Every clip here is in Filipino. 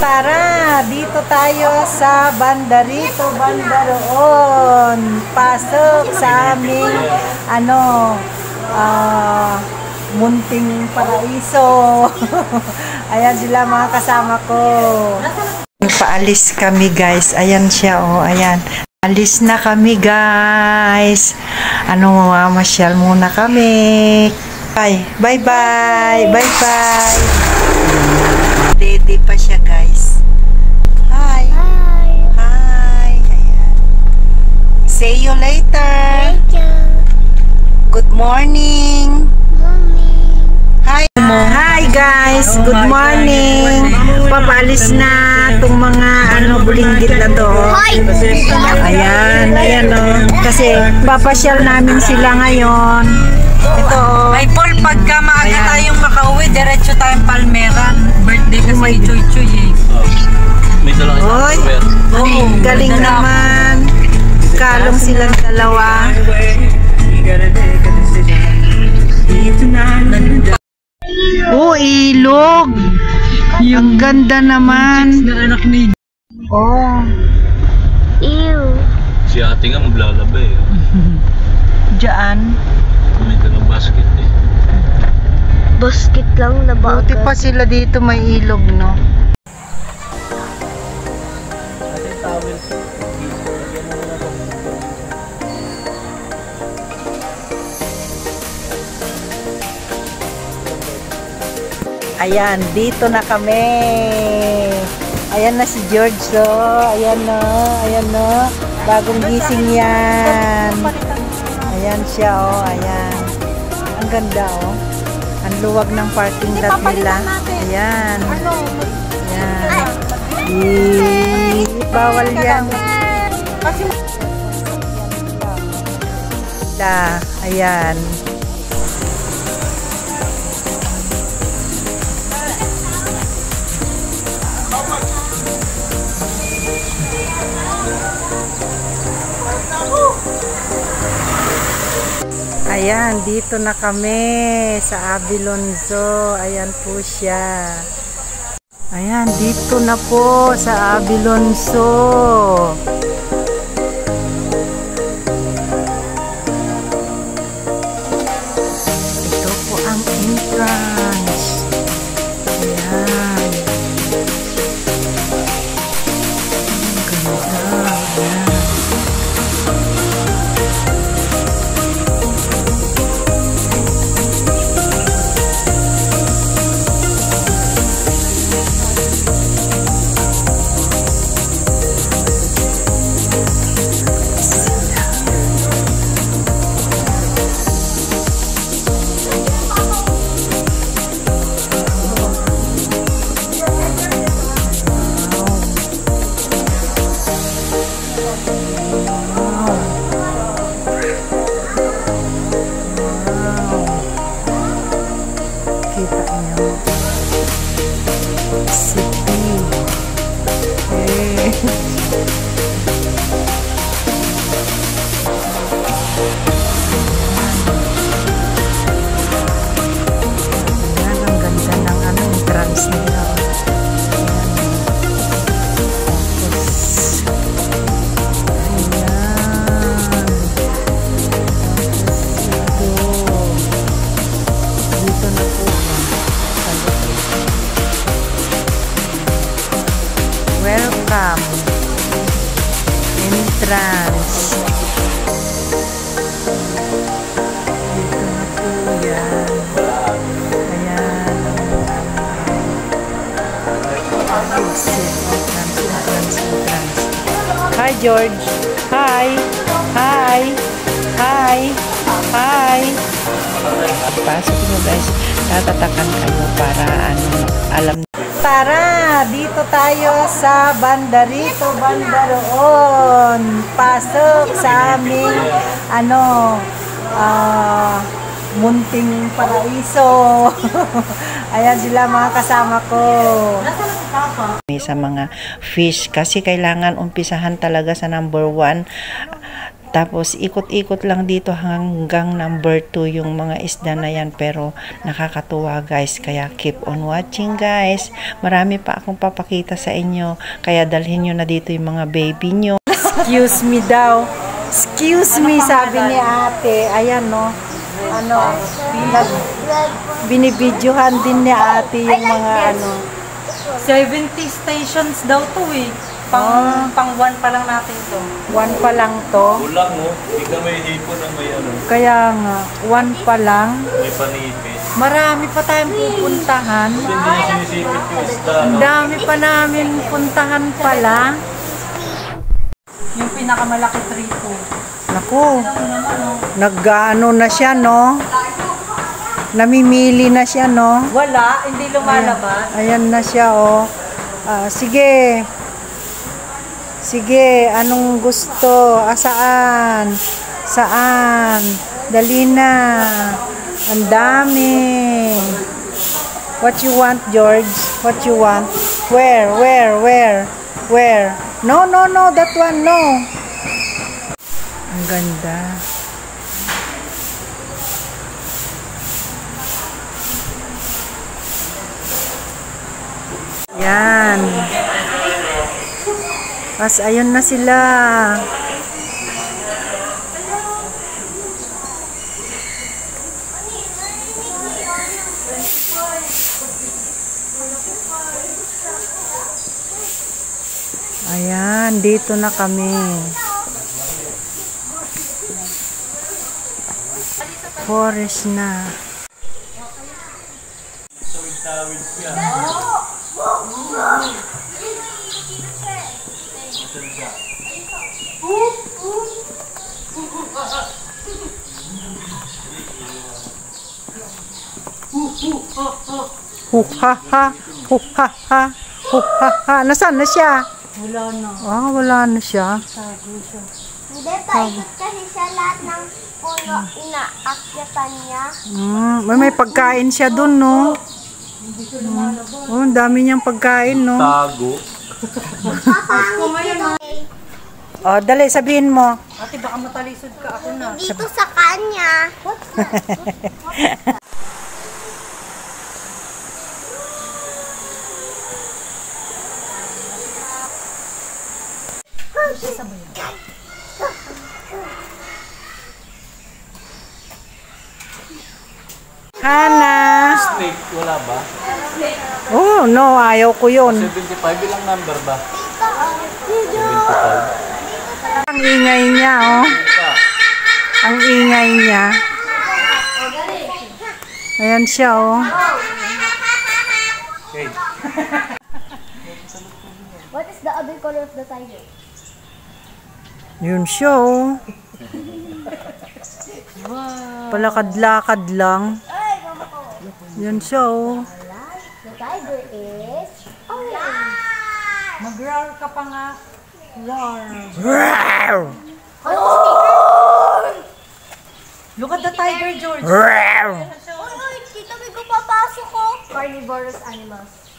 Tara, dito tayo sa banda rito, banda roon. Pasok sa aming munting paraiso. Ayan sila mga kasama ko. Paalis kami guys. Ayan siya oh, ayan. Alis na kami guys. Masyal muna kami. Bye. Bye-bye. Bye-bye. Ready pa siya guys. Hi. Hi. Hi. Ayan. See you later. Good morning. Hi. Hi guys. Good morning. Papalis na itong mga bulinggit na to. Ayan. Ayan o. Kasi papasyal namin sila ngayon. Ito o. May Paul, pagka maaga tayong makauwi, diretso tayong Palmeran. Birthday kasi ni Choy Choy eh. May dalang Oy, galing naman. Kalong silang dalawa. Oh, ilog. Ang ganda naman. Na anak ni Oh. Ew. Si ate nga maglalaba eh. Diyan. May dalang basket eh. Basket lang na ba? Buti pa sila dito may ilog, no? Ayan, dito na kami. Ayan na si George, so. Ayan na, ayan na. Bagong gising yan. Ayan siya, oh, ayan. Ang ganda, oh. Ang luwag ng parking lot nila. Ayan. Ayan. Bawal yan. Ayan. Ayan, dito na kami sa Abilonzo. Ayan po siya. Ayan, dito na po sa Abilonzo. Ito po ang entrance. Ayan. Ang ganda. Ayan. Welcome. Entrance. Dito na po yan. Ayan. Exit. Entrance. Hi, George. Hi. Hi. Hi. Hi. Pasok nyo guys. Tatatakan kayo para alam. Tara, dito tayo sa banda rito, banda roon. Pasok sa aming munting paraiso. Ayan sila mga kasama ko. Sa mga fish kasi kailangan umpisahan talaga sa number 1. Tapos ikot-ikot lang dito hanggang number 2 yung mga isda na yan, pero nakakatuwa guys, kaya keep on watching guys. Marami pa akong papakita sa inyo, kaya dalhin nyo na dito yung mga baby nyo. Excuse me daw. Excuse me, sabi ni ate. Ayan no. Binibidyohan din ni ate yung mga 70 stations daw to eh. Pang 1 pa lang natin to. 1 pa lang to. Kulang mo. Hindi ka may hipon na may ano. Kaya nga, 1 pa lang. May panipis. Marami pa tayong pupuntahan. Hindi na sinisipit yung isda. Ang dami pa namin puntahan pala. Yung pinakamalaki 3-2. Naku, nag-ano na siya, no? Namimili na siya, no? Wala, hindi lumalabas. Ayan na siya, oh. Sige. Sige, anong gusto? Saan? Saan? Dali na. Ang dami. What you want, George? What you want? Where? No, that one, no. Ang ganda. Yan. Tapos ayun na sila. Ayan, dito na kami. Forest na. Nasaan na siya? Wala na. Wala na siya. Hindi, paikot kasi siya lahat ng puno inaakyatan niya. May pagkain siya dun, no? Ang dami niyang pagkain, no? Tago. Dali, sabihin mo. Ate, baka matalisod ka. Ako na. Dito sa kanya. Hana. Snake, wala ba? Oh, no, ayaw ko yun. 75 ilang number ba? 75. Ang ingay niya, oh. Ang ingay niya. Ayan siya, oh. Okay. What is the other color of the tiger? Yun siya, oh. Palakad-lakad lang. Yan siya, oh. The tiger is orange. Mag-roar ka pa nga. Look at the tiger, George. Uy, tita, may papasok ko. Carnivorous animals.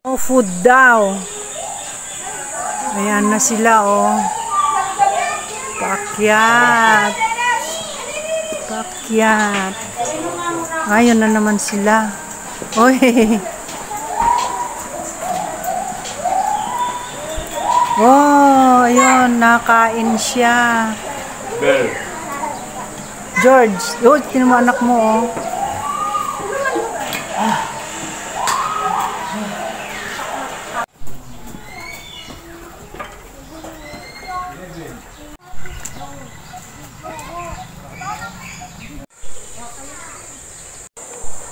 Oh, food daw. Ayan na sila, oh. Paakyat. Paakyat. Ayan na naman sila. Oy. Oh, ayun, nakain siya. Bear. George, tinan mo anak mo, oh.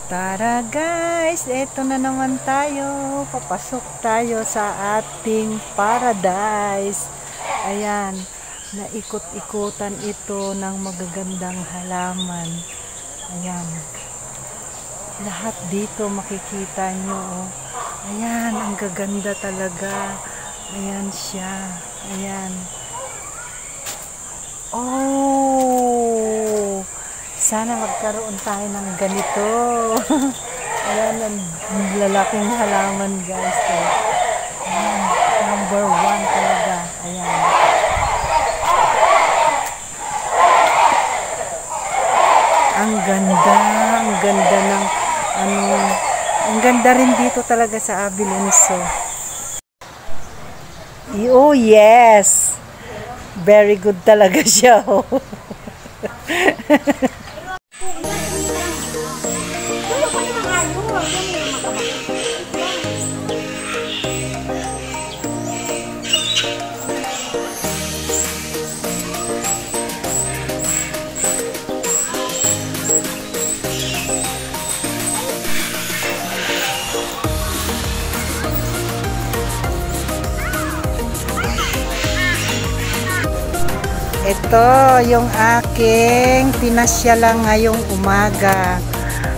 Tara guys, eto na naman tayo. Papasok tayo sa ating paradise. Ayan, naikot-ikutan ito ng magagandang halaman. Ayan. Lahat dito makikita nyo. Oh. Ayan, ang gaganda talaga. Ayan siya. Ayan. Oh! Sana magkaroon tayo ng ganito. Ayan, ang lalaking halaman guys. Ayan, number 1 talaga. Ayan. ganda rin dito talaga sa Avilonso. Oh, yes. Very good talaga siya. Oh. Ito yung aking pinasyalan ngayong umaga.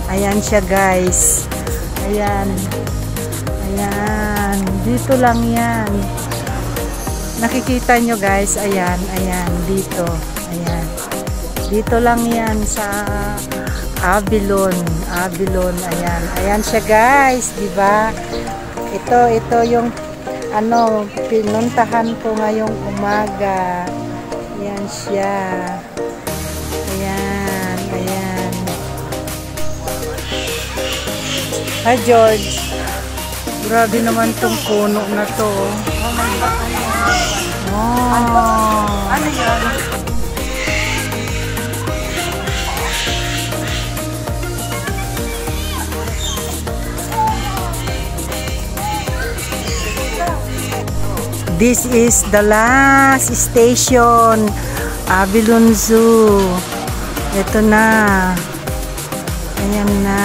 Ayan siya guys. Ayan. Ayan. Dito lang yan. Nakikita nyo guys. Ayan. Ayan. Dito. Ayan. Dito lang yan sa Avilon. Avilon. Ayan. Ayan siya guys. Diba? Ito yung pinuntahan ko ngayong umaga. Ayan siya. Ayan. Ayan. Hi George. Grabe naman tong puno na to. Oh. Ano yun? This is the last station, Avilon Zoo. Ito na. Ayan na.